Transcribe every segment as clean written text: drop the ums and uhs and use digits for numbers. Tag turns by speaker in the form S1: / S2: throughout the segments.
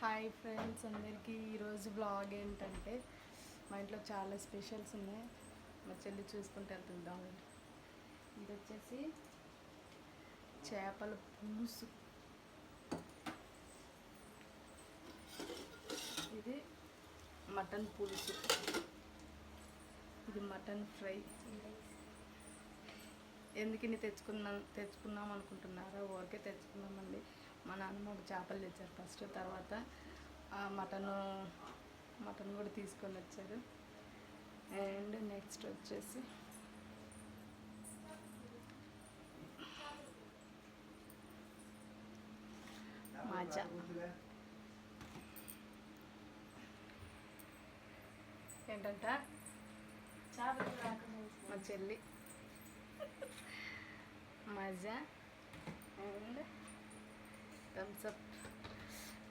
S1: Hi friends అందరికీ ఈరోజు blog ఏంటంటే మా ఇంట్లో చాలా స్పెషల్స్ ఉన్నాయి. మా చెల్లి చూసుకుంటూ వెళ్తుందాం. ఇది వచ్చేసి చేపల పులుసు, ఇది మటన్ పులుసు, ఇది మటన్ ఫ్రై. ఎందుకు ఇన్ని తెచ్చుకున్నాం అనుకుంటున్నారా? ఊరికే తెచ్చుకున్నామండి. మా నాన్న మాకు చేపలు తెచ్చారు ఫస్ట్, తర్వాత మటన్ కూడా తీసుకొని వచ్చారు. అండ్ నెక్స్ట్ వచ్చేసి మాజా. ఏంటంట మా చెల్లి మజా అండ్ థమ్స్అప్.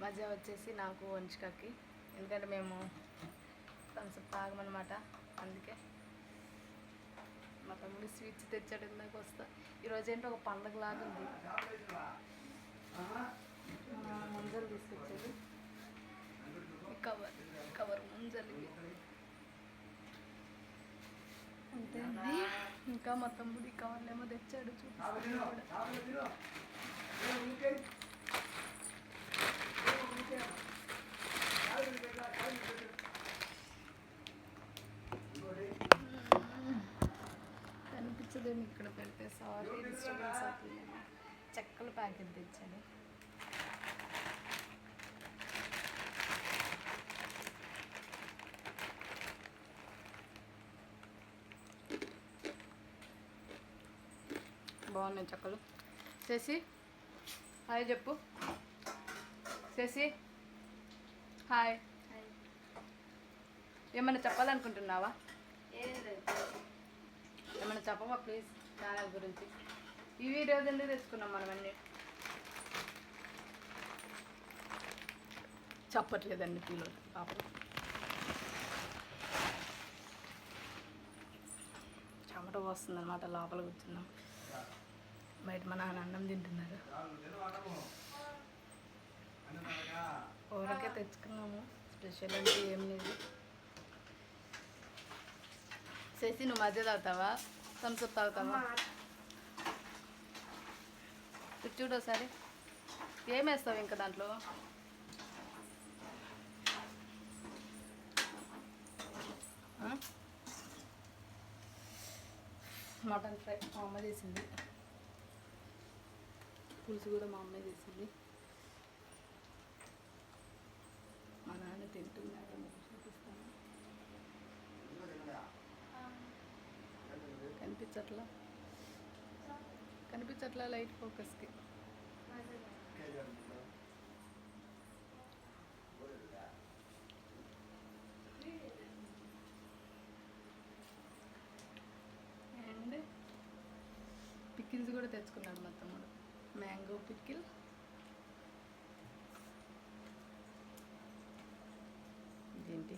S1: మజా వచ్చేసి నాకు వంచుకకి, ఎందుకంటే మేము థమ్స్అప్ తాగమన్నమాట. అందుకే మా తమ్ముడు స్వీట్స్ తెచ్చాడు. ఇందాక వస్తా. ఈరోజు ఏంటో ఒక పండగలాగా ఉంది. ముంజలు తీసుకొచ్చాడు. కవర్ ముంజలు అంతే అండి. ఇంకా మా తమ్ముడు కావాలేమో తెచ్చాడు. కనిపించదేమి ఇక్కడ పెడితే, సారీ డిస్టర్బెన్స్ అవుతుంది. చెక్కల ప్యాకెట్ తెచ్చాడు. బాగున్నాయి చెక్కలు. చేసి హాయ్ చెప్పు. చేసి హాయ్. ఏమైనా చెప్పాలనుకుంటున్నావా? ఏమైనా చెప్పవా ప్లీజ్ ఛానల్ గురించి? ఈ వీడియో ఎందుకు తెచ్చుకున్నాం మనం అన్నీ? చెప్పట్లేదండి పిల్లలు పాపం. చెమట వస్తుంది అనమాట. లోపల కూర్చున్నాం. బయట మా నాన్న అన్నం తింటున్నారు. ఊరకే తెచ్చుకున్నాము. స్పెషల్ అంటే ఏం లేదు. చేసి నువ్వు మధ్య తాగుతావా? థమ్స్అప్ తాగుతావా? చూడు ఒకసారి. ఏం వేస్తావు ఇంకా దాంట్లో? మటన్ ఫ్రై మా అమ్మ చేసింది. పులుసు కూడా మా అమ్మే చేసింది. మా నాన్న తింటున్నాడు. చూపిస్తాను. కనిపించట్లా లైట్ ఫోకస్కి. అండ్ పికిల్స్ కూడా తెచ్చుకున్నాడు మా తమ్ముడు. మ్యాంగో పికిల్, ఇదేంటి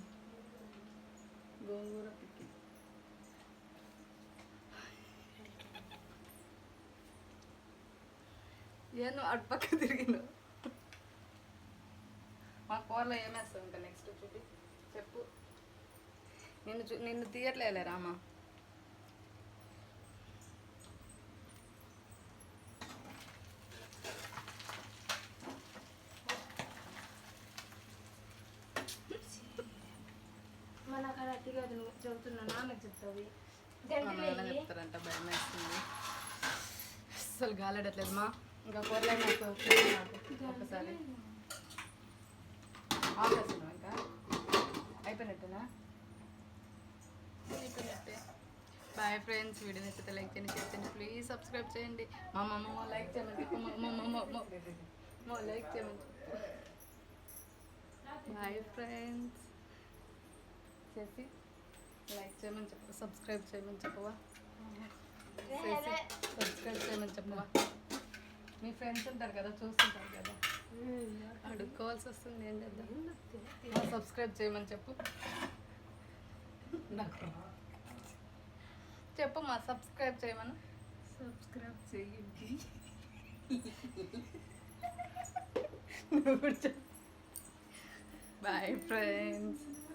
S1: గోంగూర పికిల్. ఏను అటు పక్క తిరిగిను. మా కూరలో ఏమేస్తావు ఇంకా నెక్స్ట్ చూపి చెప్పు. నిన్ను తీయట్లేలే రామా. చెబుతున్నా నాన్నకు చెప్తావి. చెప్తారంట. భయం వేస్తుంది. అసలు గాలడట్లేదు మా. ఇంకా కూరలో నాకు ఒకసారి ఆఫ్ చేస్తున్నాం. ఇంకా అయిపోయినట్టేనా? అయిపోయినట్టే. Bye friends. వీడియో నచ్చితే లైక్ చేయండి, షేర్ చేయండి, ప్లీజ్ సబ్స్క్రైబ్ చేయండి. మా మమ్మ లైక్ చేయమని చెప్పు. లైక్ చేయమని చెప్పు. Bye friends. చేసి లైక్ చేయమని చెప్పు. సబ్స్క్రైబ్ చేయమని చెప్పవా? సబ్స్క్రైబ్ చేయమని చెప్పవా? మీ ఫ్రెండ్స్ ఉంటారు కదా, చూస్తుంటారు కదా, అడుక్కోవాల్సి వస్తుంది. ఏం చేద్దాం? సబ్స్క్రైబ్ చేయమని చెప్పు. చెప్పు మా సబ్స్క్రైబ్ చేయమని. సబ్స్క్రైబ్ చేయండి. నువ్వు కూడా చెప్పు. Bye friends.